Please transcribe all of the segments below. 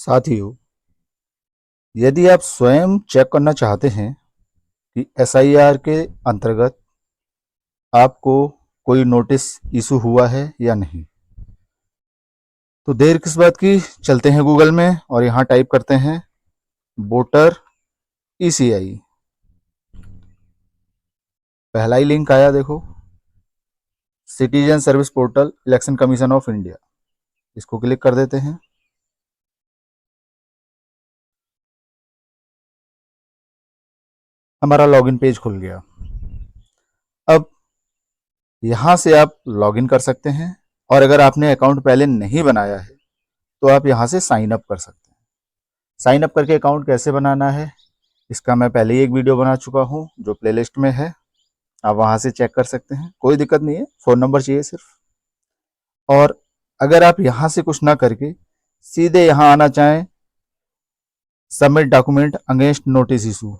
साथियों, यदि आप स्वयं चेक करना चाहते हैं कि एसआईआर के अंतर्गत आपको कोई नोटिस इशू हुआ है या नहीं, तो देर किस बात की, चलते हैं गूगल में और यहाँ टाइप करते हैं वोटर ईसीआई। पहला ही लिंक आया, देखो, citizen service portal election commission of India. इसको क्लिक कर देते हैं। हमारा लॉगिन पेज खुल गया। अब यहाँ से आप लॉगिन कर सकते हैं और अगर आपने अकाउंट पहले नहीं बनाया है तो आप यहाँ से साइन अप कर सकते हैं। साइन अप करके अकाउंट कैसे बनाना है, इसका मैं पहले ही एक वीडियो बना चुका हूँ जो प्लेलिस्ट में है, आप वहाँ से चेक कर सकते हैं। कोई दिक्कत नहीं है, फ़ोन नंबर चाहिए सिर्फ। और अगर आप यहाँ से कुछ ना करके सीधे यहाँ आना चाहें, submit document against notice issue,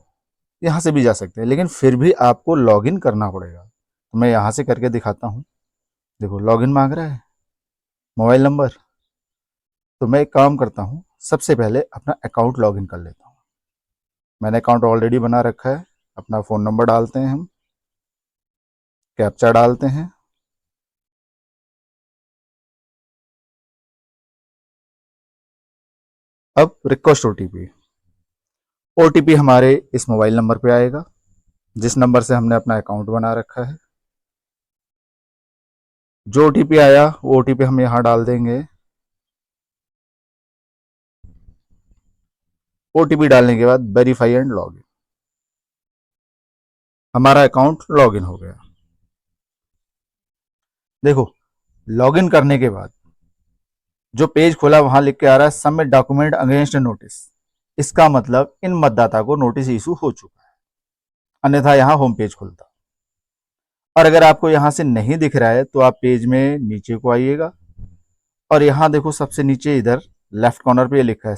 यहाँ से भी जा सकते हैं, लेकिन फिर भी आपको लॉगिन करना पड़ेगा। तो मैं यहाँ से करके दिखाता हूँ। देखो, लॉगिन मांग रहा है, मोबाइल नंबर। तो मैं एक काम करता हूँ, सबसे पहले अपना अकाउंट लॉगिन कर लेता हूँ। मैंने अकाउंट ऑलरेडी बना रखा है। अपना फ़ोन नंबर डालते हैं, हम कैप्चा डालते हैं, अब रिक्वेस्ट ओटीपी। ओटीपी हमारे इस मोबाइल नंबर पे आएगा जिस नंबर से हमने अपना अकाउंट बना रखा है। जो ओटीपी आया वो ओटीपी हम यहाँ डाल देंगे। ओटीपी डालने के बाद वेरीफाई एंड लॉगिन, हमारा अकाउंट लॉगिन हो गया। देखो, लॉगिन करने के बाद जो पेज खुला वहां लिख के आ रहा है सबमिट डॉक्यूमेंट अगेंस्ट नोटिस। इसका मतलब इन मतदाता को नोटिस इशू हो चुका है, अन्यथा यहाँ होम पेज खुलता। और अगर आपको यहाँ से नहीं दिख रहा है तो आप पेज में नीचे को आइएगा और यहाँ देखो, सबसे नीचे इधर लेफ्ट कॉर्नर पे लिखा है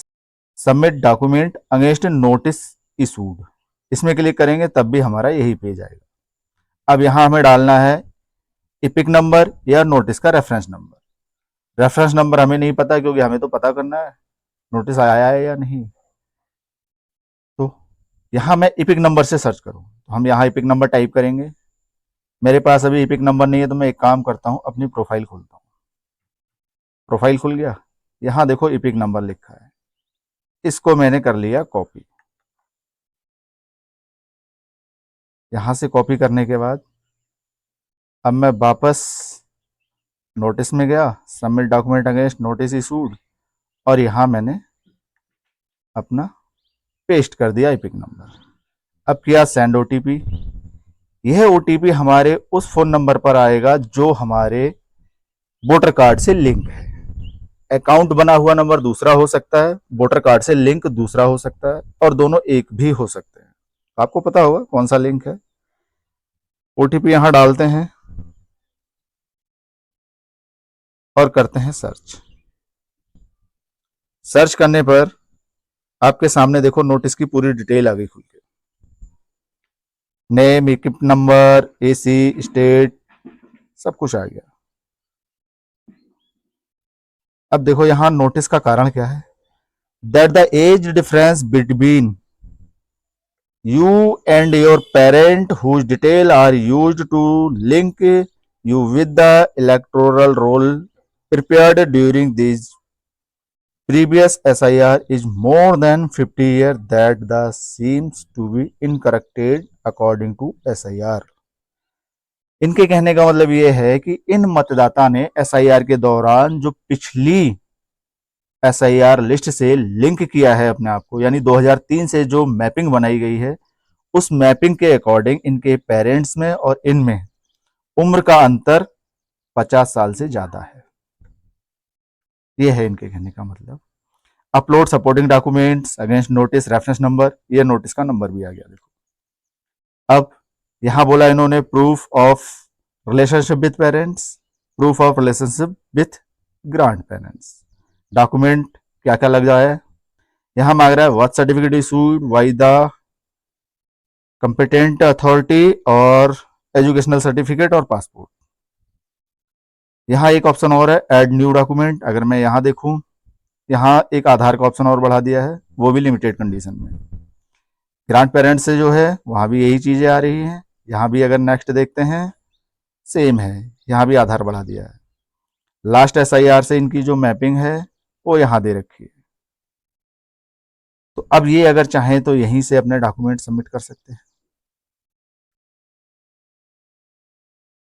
submit document against notice issued. इसमें क्लिक करेंगे तब भी हमारा यही पेज आएगा। अब यहाँ हमें डालना है इपिक नंबर या नोटिस का रेफरेंस नंबर। रेफरेंस नंबर हमें नहीं पता क्योंकि हमें तो पता करना है नोटिस आया है या नहीं। तो यहाँ मैं इपिक नंबर से सर्च करूँ तो हम यहाँ इपिक नंबर टाइप करेंगे। मेरे पास अभी इपिक नंबर नहीं है तो मैं एक काम करता हूँ, अपनी प्रोफाइल खोलता हूँ। प्रोफाइल खुल गया। यहाँ देखो इपिक नंबर लिखा है, इसको मैंने कर लिया कॉपी। यहाँ से कॉपी करने के बाद अब मैं वापस नोटिस में गया, submit document against notice issued, और यहाँ मैंने अपना पेस्ट कर दिया इपिक नंबर। अब किया सेंड ओटीपी। यह ओटीपी हमारे उस फोन नंबर पर आएगा जो हमारे वोटर कार्ड से लिंक है। अकाउंट बना हुआ नंबर दूसरा हो सकता है, वोटर कार्ड से लिंक दूसरा हो सकता है, और दोनों एक भी हो सकते हैं। आपको पता होगा कौन सा लिंक है। ओटीपी यहां डालते हैं और करते हैं सर्च। सर्च करने पर आपके सामने देखो नोटिस की पूरी डिटेल आ गई खुल के, name, equip number, AC, state, सब कुछ आ गया। अब देखो यहां नोटिस का कारण क्या है, that the age difference between you and your parent whose detail are used to link you with the electoral roll prepared during this previous SIR is more than 50 years that the seems to be incorrected according to SIR। इनके कहने का मतलब ये है कि इन मतदाता ने SIR के दौरान जो पिछली SIR लिस्ट से लिंक किया है अपने आप को, यानी 2003 से जो मैपिंग बनाई गई है, उस मैपिंग के अकॉर्डिंग इनके पेरेंट्स में और इनमें उम्र का अंतर 50 साल से ज्यादा है। यह है इनके कहने का मतलब। Upload supporting documents against notice reference number, ये नोटिस का नंबर भी आ गया देखो। अब यहां बोला इन्होंने proof of relationship with parents, proof of relationship with grand parents. Document क्या क्या लग जाए, यहां मांग रहा है birth certificate issued by the competent authority और एजुकेशनल सर्टिफिकेट और पासपोर्ट। यहाँ एक ऑप्शन और है ऐड न्यू डॉक्यूमेंट। अगर मैं यहाँ देखूं यहाँ एक आधार का ऑप्शन और बढ़ा दिया है, वो भी लिमिटेड कंडीशन में। ग्रांड पेरेंट्स से जो है वहाँ भी यही चीज़ें आ रही हैं। यहाँ भी अगर नेक्स्ट देखते हैं सेम है, यहाँ भी आधार बढ़ा दिया है। लास्ट SIR से इनकी जो मैपिंग है वो यहाँ दे रखी है। तो अब ये अगर चाहें तो यहीं से अपने डॉक्यूमेंट सबमिट कर सकते हैं।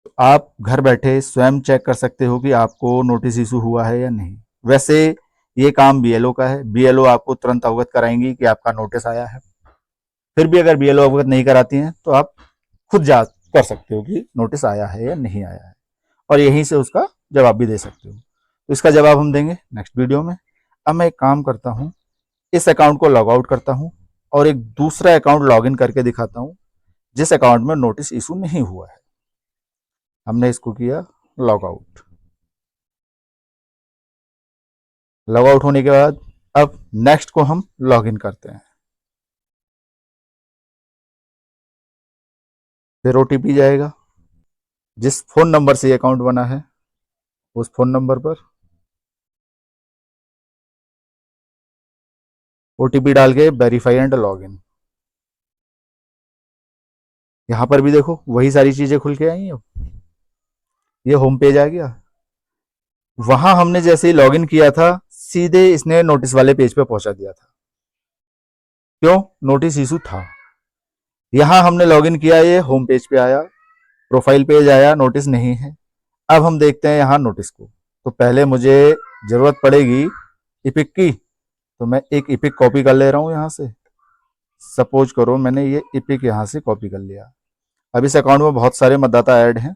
तो आप घर बैठे स्वयं चेक कर सकते हो कि आपको नोटिस इशू हुआ है या नहीं। वैसे ये काम BLO का है, BLO आपको तुरंत अवगत कराएंगी कि आपका नोटिस आया है। फिर भी अगर BLO अवगत नहीं कराती हैं तो आप खुद जांच कर सकते हो कि नोटिस आया है या नहीं आया है, और यहीं से उसका जवाब भी दे सकते हो। तो इसका जवाब हम देंगे नेक्स्ट वीडियो में। अब मैं एक काम करता हूँ, इस अकाउंट को लॉग आउट करता हूँ और एक दूसरा अकाउंट लॉग इन करके दिखाता हूँ जिस अकाउंट में नोटिस इशू नहीं हुआ है। हमने इसको किया लॉग आउट। लॉग आउट होने के बाद अब नेक्स्ट को हम लॉग इन करते हैं। फिर OTP जाएगा, जिस फोन नंबर से अकाउंट बना है उस फोन नंबर पर OTP डाल के वेरीफाई एंड लॉग इन। यहां पर भी देखो वही सारी चीजें खुल के आई। अब ये होम पेज आ गया। वहां हमने जैसे ही लॉगिन किया था सीधे इसने नोटिस वाले पेज पे पहुंचा दिया था। क्यों? नोटिस इशू था। यहां हमने लॉगिन किया, ये होम पेज पे आया, प्रोफाइल पेज आया, नोटिस नहीं है। अब हम देखते हैं यहाँ नोटिस को। तो पहले मुझे जरूरत पड़ेगी इपिक की, तो मैं एक इपिक कॉपी कर ले रहा हूँ यहाँ से। सपोज करो मैंने ये इपिक यहाँ से कॉपी कर लिया। अब इस अकाउंट में बहुत सारे मतदाता ऐड हैं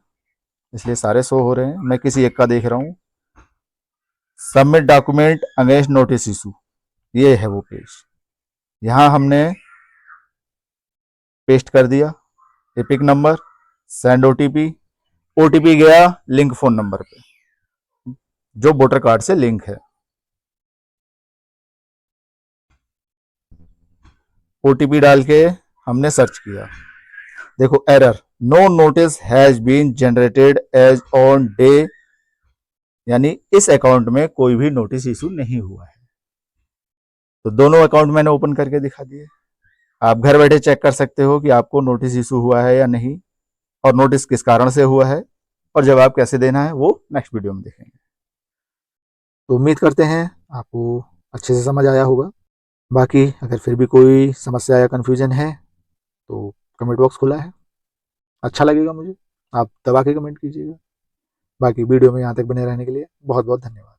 इसलिए सारे शो हो रहे हैं, मैं किसी एक का देख रहा हूँ। Submit document against notice issue, ये है वो पेज। यहाँ हमने पेस्ट कर दिया एपिक नंबर, सेंड OTP गया लिंक फोन नंबर पे जो वोटर कार्ड से लिंक है। OTP डाल के हमने सर्च किया, देखो error, no notice has been generated as on day, यानी इस अकाउंट में कोई भी नोटिस इशू नहीं हुआ है। तो दोनों अकाउंट मैंने ओपन करके दिखा दिए। आप घर बैठे चेक कर सकते हो कि आपको नोटिस इशू हुआ है या नहीं, और नोटिस किस कारण से हुआ है, और जवाब कैसे देना है वो नेक्स्ट वीडियो में देखेंगे। तो उम्मीद करते हैं आपको अच्छे से समझ आया होगा। बाकी अगर फिर भी कोई समस्या या कन्फ्यूजन है तो कमेंट बॉक्स खुला है, अच्छा लगेगा मुझे, आप दबा के कमेंट कीजिएगा। बाकी वीडियो में यहाँ तक बने रहने के लिए बहुत बहुत धन्यवाद।